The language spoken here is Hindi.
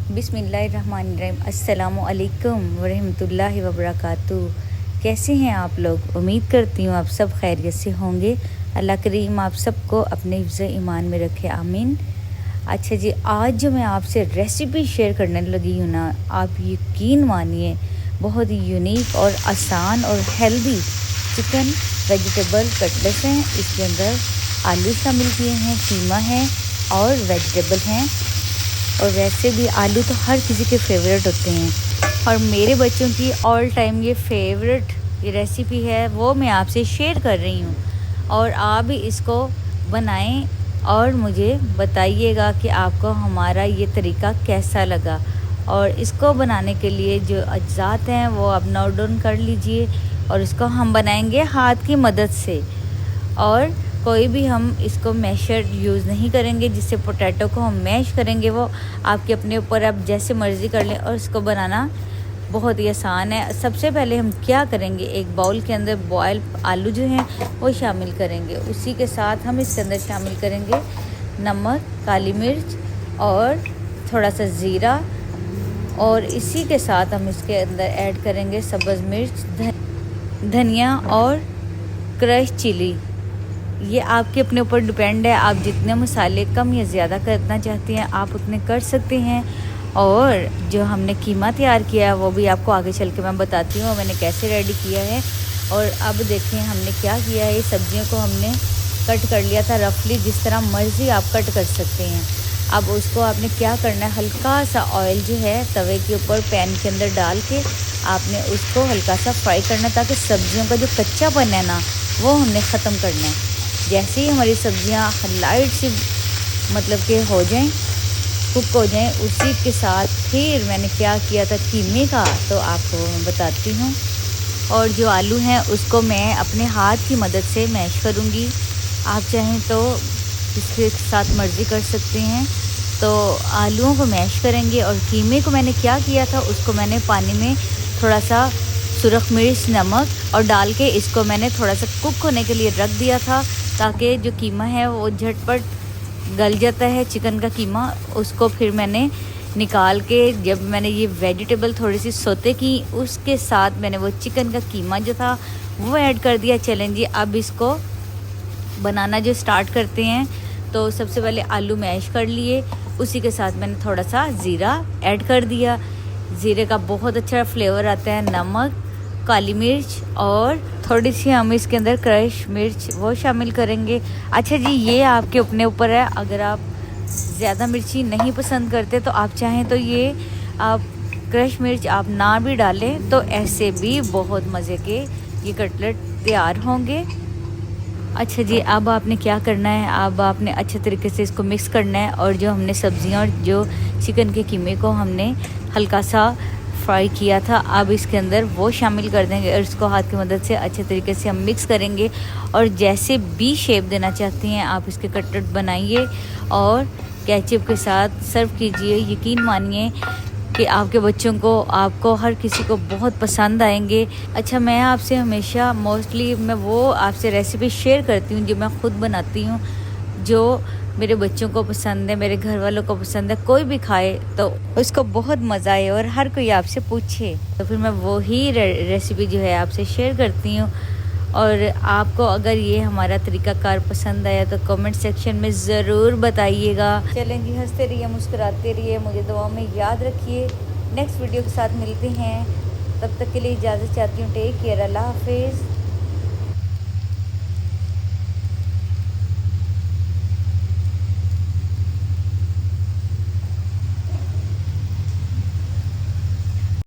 बिस्मिल्लाहिर्रहमानिर्रहीम। अस्सलामु अलैकुम वरहमतुल्लाहि वबरकातुहू। कैसे हैं आप लोग? उम्मीद करती हूँ आप सब खैरियत से होंगे। अल्लाह करीम आप सबको अपने हिफ्ज़ ईमान में रखे, आमीन। अच्छा जी, आज जो मैं आपसे रेसिपी शेयर करने लगी हूँ ना, आप यकीन मानिए बहुत ही यूनिक और आसान और हेल्दी चिकन वेजिटेबल कटलेट्स हैं। इसके अंदर आलू शामिल किए हैं, कीमा है और वेजिटेबल हैं। और वैसे भी आलू तो हर किसी के फेवरेट होते हैं और मेरे बच्चों की ऑल टाइम ये फेवरेट ये रेसिपी है, वो मैं आपसे शेयर कर रही हूँ। और आप भी इसको बनाएं और मुझे बताइएगा कि आपको हमारा ये तरीका कैसा लगा। और इसको बनाने के लिए जो अज्जात हैं वो आप नोट डाउन कर लीजिए। और इसको हम बनाएंगे हाथ की मदद से, और कोई भी हम इसको मैशर यूज़ नहीं करेंगे जिससे पोटैटो को हम मैश करेंगे। वो आपके अपने ऊपर, आप जैसे मर्ज़ी कर लें। और इसको बनाना बहुत ही आसान है। सबसे पहले हम क्या करेंगे, एक बाउल के अंदर बॉयल आलू जो हैं वो शामिल करेंगे। उसी के साथ हम इसके अंदर शामिल करेंगे नमक, काली मिर्च और थोड़ा सा ज़ीरा। और इसी के साथ हम इसके अंदर ऐड करेंगे सब्ज़ मिर्च, धनिया और क्रश चिली। ये आपके अपने ऊपर डिपेंड है, आप जितने मसाले कम या ज़्यादा करना चाहते हैं आप उतने कर सकते हैं। और जो हमने कीमा तैयार किया है वो भी आपको आगे चल के मैं बताती हूँ मैंने कैसे रेडी किया है। और अब देखें हमने क्या किया है, सब्जियों को हमने कट कर लिया था रफली, जिस तरह मर्ज़ी आप कट कर सकते हैं। अब उसको आपने क्या करना है, हल्का सा ऑयल जो है तवे के ऊपर पैन के अंदर डाल के आपने उसको हल्का सा फ्राई करना, ताकि सब्जियों का जो कच्चापन है ना वो हमने ख़त्म करना है। जैसे ही हमारी सब्जियां लाइट सी मतलब कि हो जाएं, कुक हो जाएं, उसी के साथ फिर मैंने क्या किया था कीमे का, तो आपको मैं बताती हूँ। और जो आलू हैं उसको मैं अपने हाथ की मदद से मैश करूँगी। आप चाहें तो इसके साथ मर्ज़ी कर सकते हैं। तो आलूओं को मैश करेंगे। और कीमे को मैंने क्या किया था, उसको मैंने पानी में थोड़ा सा सुरख मिर्च, नमक और डाल के इसको मैंने थोड़ा सा कुक होने के लिए रख दिया था, ताकि जो कीमा है वो झटपट गल जाता है चिकन का कीमा। उसको फिर मैंने निकाल के जब मैंने ये वेजिटेबल थोड़ी सी सोते की, उसके साथ मैंने वो चिकन का कीमा जो था वो ऐड कर दिया। चलें जी, अब इसको बनाना जो स्टार्ट करते हैं। तो सबसे पहले आलू मैश कर लिए, उसी के साथ मैंने थोड़ा सा ज़ीरा ऐड कर दिया। ज़ीरे का बहुत अच्छा फ्लेवर आता है। नमक, काली मिर्च और थोड़ी सी हम इसके अंदर क्रश मिर्च वो शामिल करेंगे। अच्छा जी, ये आपके अपने ऊपर है, अगर आप ज़्यादा मिर्ची नहीं पसंद करते तो आप चाहें तो ये आप क्रश मिर्च आप ना भी डालें, तो ऐसे भी बहुत मज़े के ये कटलेट तैयार होंगे। अच्छा जी, अब आपने क्या करना है, अब आपने अच्छे तरीके से इसको मिक्स करना है। और जो हमने सब्जियां और जो चिकन के कीमे को हमने हल्का सा फ्राई किया था, अब इसके अंदर वो शामिल कर देंगे और इसको हाथ की मदद से अच्छे तरीके से हम मिक्स करेंगे। और जैसे भी शेप देना चाहते हैं आप इसके कटलेट बनाइए और केचप के साथ सर्व कीजिए। यकीन मानिए कि आपके बच्चों को, आपको, हर किसी को बहुत पसंद आएंगे। अच्छा, मैं आपसे हमेशा मोस्टली मैं वो आपसे रेसिपी शेयर करती हूँ जो मैं ख़ुद बनाती हूँ, जो मेरे बच्चों को पसंद है, मेरे घर वालों को पसंद है। कोई भी खाए तो उसको बहुत मज़ा आए और हर कोई आपसे पूछे, तो फिर मैं वही रेसिपी जो है आपसे शेयर करती हूँ। और आपको अगर ये हमारा तरीक़ाकार पसंद आया तो कमेंट सेक्शन में ज़रूर बताइएगा। चलेंगे, हंसते रहिए, मुस्कुराते रहिए, मुझे दुआ में याद रखिए। नेक्स्ट वीडियो के साथ मिलते हैं, तब तक के लिए इजाज़त चाहती हूँ। टेक केयर, अल्लाह हाफिज़।